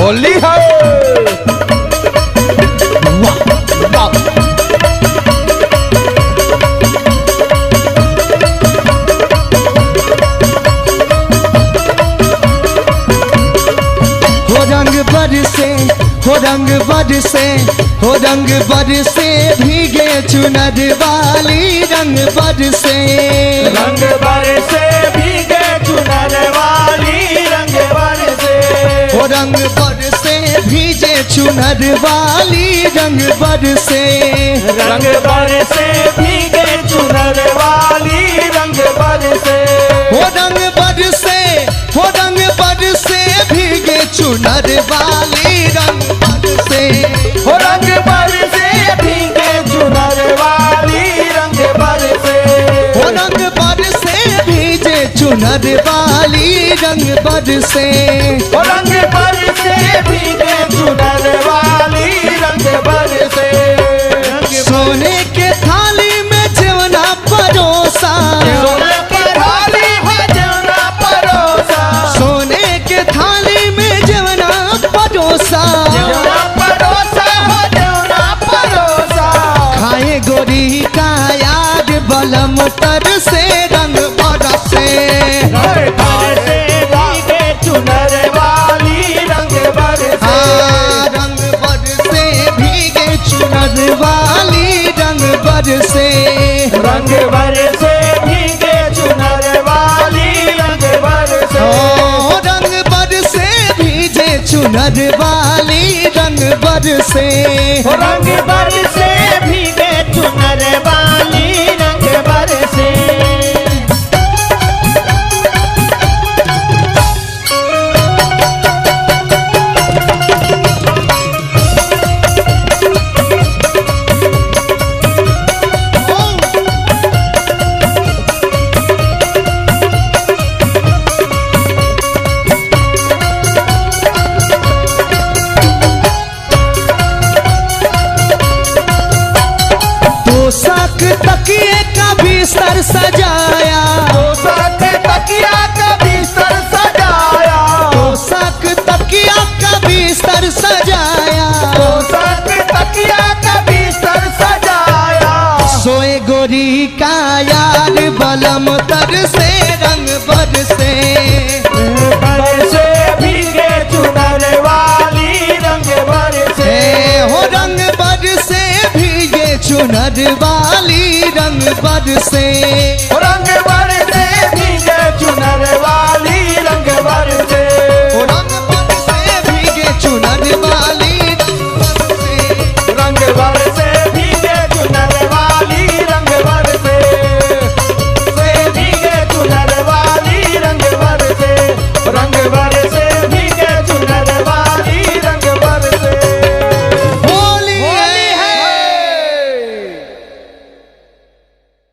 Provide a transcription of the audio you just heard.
होली है। हो रंग बरसे, हो रंग बरसे, हो रंग बरसे भीगे चुनर वाली रंग बरसे। रंग बरसे भीगे चुनर वाली रंग बरसे। हो रंग बरसे भीगे चुनर वाली रंग बरसे। रंग बरसे भीगे चुनर वाली रंग बरसे। हो रंग बरसे, हो रंग बरसे भीगे चुनर वाली रंग बरसे। हो रंग बरसे भीगे चुनर वाली रंग बरसे। हो रंग बरसे भीगे चुनर वाली रंग बरसे। हो रंग बरसे भीगे चुनर वाली रंग बरसे। सोने के थाली में जेवना परोसा। सोने की थाली है जेवना परोसा। सोने के थाली में जेवना परोसा। जेवना परोसा हो जेवना परोसा। खाए गोरी का याद बलम तर से रंग बरसे। रंग बरसे भीगे चुनर वाली रंग बरसे। रंग बरसे भीगे चुनर वाली रंग बरसे। रंग बरसे भीगे चुनर वाली रंग बरसे। ओ रंग बरसे भीगे चुनर वाली रंग बरसे। रंग बरसे भीगे चुनर वाली रंग बरसे। पोशाक तकिए का बिस्तर सजाया। पोशाक तकिया का बिस्तर सजाया। पोशाक तकिया का बिस्तर सजाया। पोशाक तकिया का बिस्तर सजाया। सोए गोरी का यार बलम तर से रंग बरसे। बरसे भीगे चुनर वाली रंग बरसे। हो रंग बरसे भीगे चुनर वाली रंग बरसे।